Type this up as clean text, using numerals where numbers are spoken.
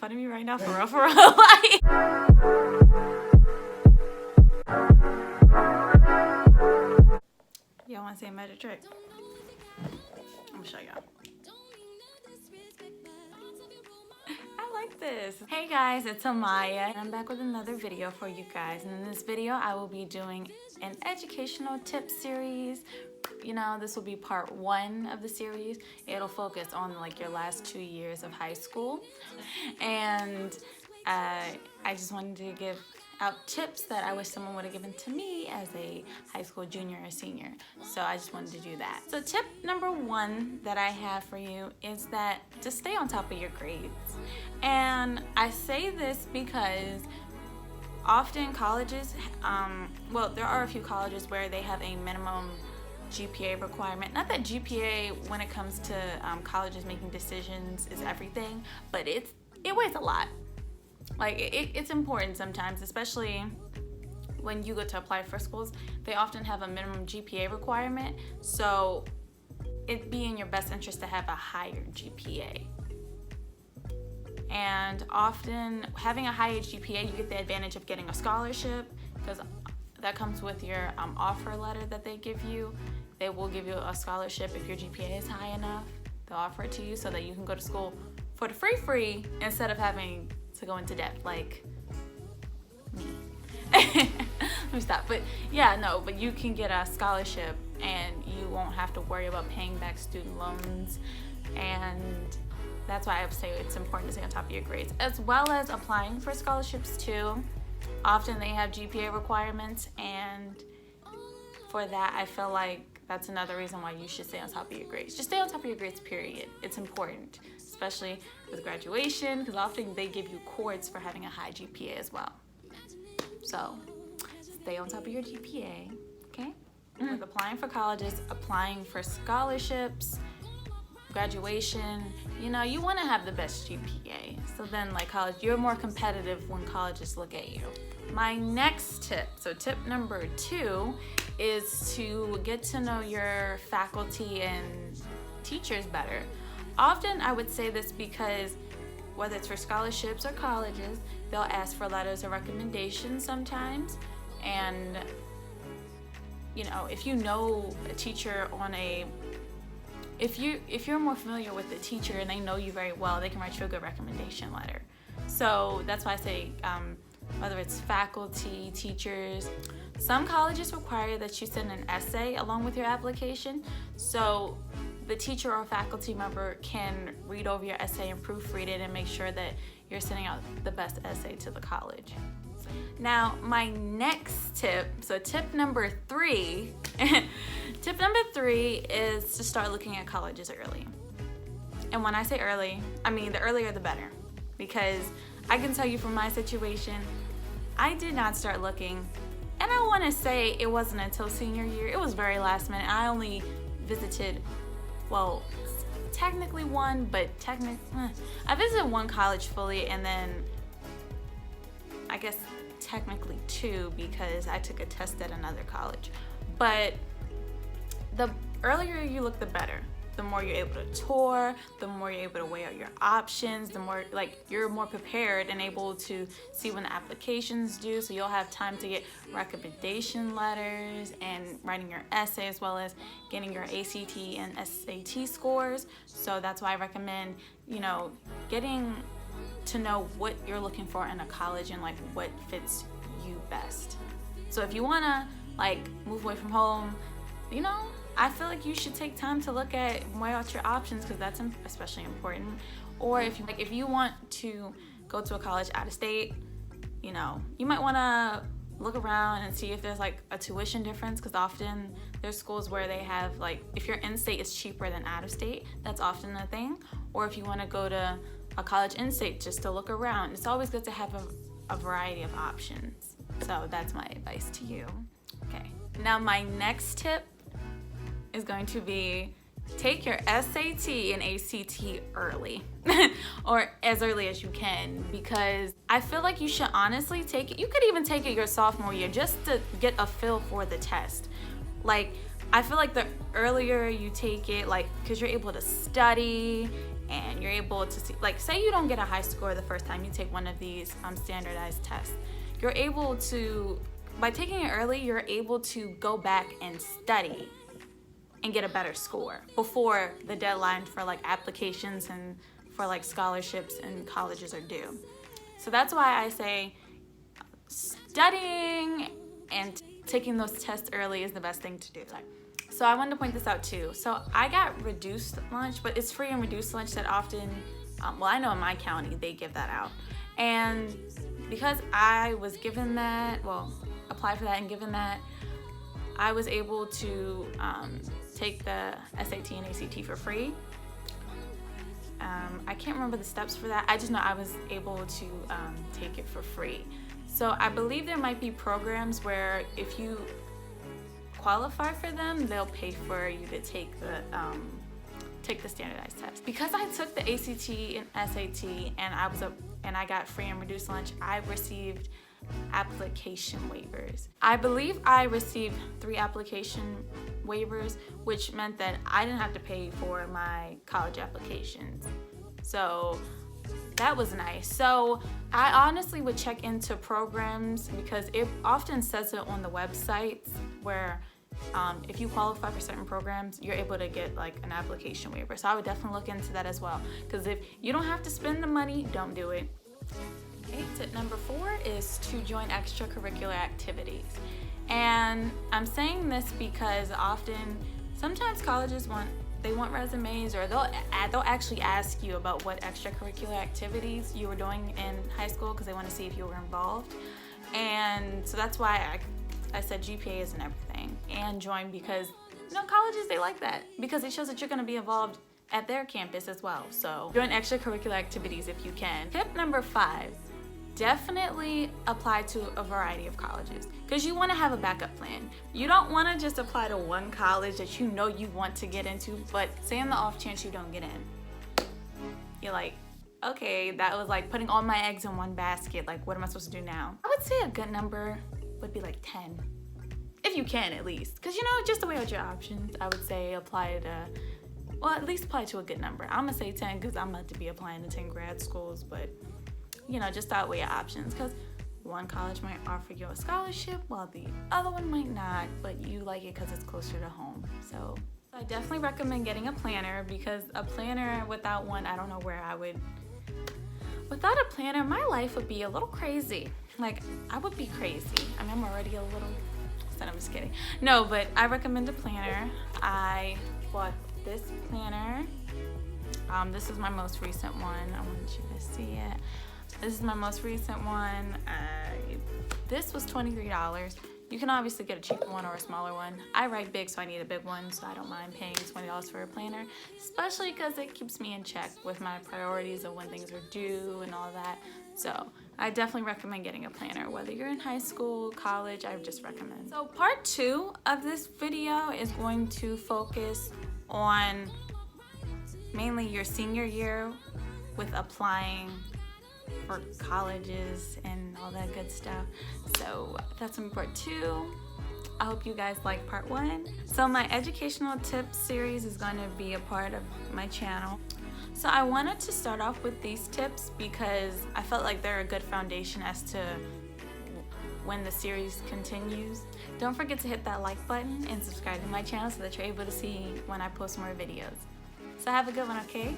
fun of me right now? For real, for real? Like, y'all want to say a magic trick? I'm gonna show y'all. I like this. Hey guys, it's Amaya, and I'm back with another video for you guys. And in this video, I will be doing an educational tip series. You know, this will be part 1 of the series. It'll focus on like your last 2 years of high school. And I just wanted to give out tips that I wish someone would have given to me as a high school junior or senior. So I just wanted to do that. So tip number 1 that I have for you is that to stay on top of your grades. And I say this because often colleges, well, there are a few colleges where they have a minimum GPA requirement. Not that GPA, when it comes to colleges making decisions, is everything, but it weighs a lot. Like, it's important sometimes, especially when you go to apply for schools. They often have a minimum GPA requirement, so it'd be in your best interest to have a higher GPA. And often, having a higher GPA, you get the advantage of getting a scholarship, because that comes with your offer letter that they give you. They will give you a scholarship if your GPA is high enough. They'll offer it to you so that you can go to school for the free instead of having to go into debt like me. Let me stop. But yeah, no, but you can get a scholarship and you won't have to worry about paying back student loans. And that's why I would say it's important to stay on top of your grades, as well as applying for scholarships too. Often they have GPA requirements, and for that I feel like that's another reason why you should stay on top of your grades. Just stay on top of your grades, period. It's important, especially with graduation, because often they give you cords for having a high GPA as well. So stay on top of your GPA, okay? With applying for colleges, applying for scholarships, graduation, you know, you want to have the best GPA. So then, like college, you're more competitive when colleges look at you. My next tip, so tip number 2, is to get to know your faculty and teachers better. Often I would say this because whether it's for scholarships or colleges, they'll ask for letters of recommendation sometimes. And, you know, if you know a teacher on a If you're more familiar with the teacher and they know you very well, they can write you a good recommendation letter. So that's why I say whether it's faculty, teachers, some colleges require that you send an essay along with your application. So the teacher or faculty member can read over your essay and proofread it and make sure that you're sending out the best essay to the college. Now, my next tip, so tip number 3, tip number 3 is to start looking at colleges early. And when I say early, I mean the earlier the better. Because I can tell you from my situation, I did not start looking, and I want to say it wasn't until senior year. It was very last minute. I only visited, well, technically one, but I visited one college fully, and then I guess technically 2 because I took a test at another college. But the earlier you look, the better. The more you're able to tour, the more you're able to weigh out your options, the more like you're more prepared and able to see when the application's due, so you'll have time to get recommendation letters and writing your essay, as well as getting your ACT and SAT scores. So that's why I recommend, you know, getting to know what you're looking for in a college and like what fits you best. So if you wanna like move away from home, you know, I feel like you should take time to look at, weigh out your options, because that's especially important. Or if you want to go to a college out of state, you know, you might want to look around and see if there's like a tuition difference, because often there's schools where they have like, if you're in state, it's cheaper than out of state. That's often a thing. Or if you want to go to a college in state just to look around, it's always good to have a variety of options. So that's my advice to you. Okay, now my next tip is going to be take your SAT and ACT early or as early as you can, because I feel like you should honestly take it. You could even take it your sophomore year just to get a feel for the test. Like, I feel like the earlier you take it, like, because you're able to study and you're able to see, like, say you don't get a high score the first time you take one of these standardized tests. You're able to, by taking it early, you're able to go back and study and get a better score before the deadline for like applications and for like scholarships and colleges are due. So that's why I say studying and taking those tests early is the best thing to do. So I wanted to point this out too. So I got reduced lunch, but it's free and reduced lunch that often, well, I know in my county they give that out. And because I was given that, well, applied for that and given that, I was able to take the SAT and ACT for free. I can't remember the steps for that. I just know I was able to take it for free. So I believe there might be programs where if you qualify for them, they'll pay for you to take the standardized test. Because I took the ACT and SAT and I got free and reduced lunch, I received application waivers. I believe I received 3 application waivers, which meant that I didn't have to pay for my college applications. So that was nice. So I honestly would check into programs because it often says it on the websites where if you qualify for certain programs, you're able to get like an application waiver. So I would definitely look into that as well, because if you don't have to spend the money, don't do it. Okay, tip number 4 is to join extracurricular activities. And I'm saying this because sometimes colleges want resumes, or they'll actually ask you about what extracurricular activities you were doing in high school because they want to see if you were involved. And so that's why I said GPA isn't everything, and join, because colleges, they like that because it shows that you're going to be involved at their campus as well. So join extracurricular activities if you can. Tip number 5, definitely apply to a variety of colleges because you want to have a backup plan. You don't want to just apply to one college that you know you want to get into, but say on the off chance you don't get in, you're like, okay, that was like putting all my eggs in one basket. Like, what am I supposed to do now? I would say a good number would be like 10, if you can at least, because just to weigh out your options. I would say at least apply to a good number. I'm gonna say 10 because I'm about to be applying to 10 grad schools, but just to outweigh your options, because one college might offer you a scholarship while the other one might not, but you like it because it's closer to home. So I definitely recommend getting a planner, because a planner, without one, I don't know where I would. Without a planner, my life would be a little crazy. Like, I would be crazy. I mean, I'm already a little, I'm just kidding. No, but I recommend a planner. I bought this planner. This is my most recent one. I want you to see it. This is my most recent one. This was $23. You can obviously get a cheaper one or a smaller one. I write big, so I need a big one, so I don't mind paying $20 for a planner, especially because it keeps me in check with my priorities of when things are due and all that. So I definitely recommend getting a planner, whether you're in high school, college, I would just recommend. So part 2 of this video is going to focus on mainly your senior year with applying for colleges and all that good stuff. So that's in part 2. I hope you guys like part 1. So my educational tips series is going to be a part of my channel. So I wanted to start off with these tips because I felt like they're a good foundation as to when the series continues. Don't forget to hit that like button and subscribe to my channel so that you're able to see when I post more videos. So have a good one, okay?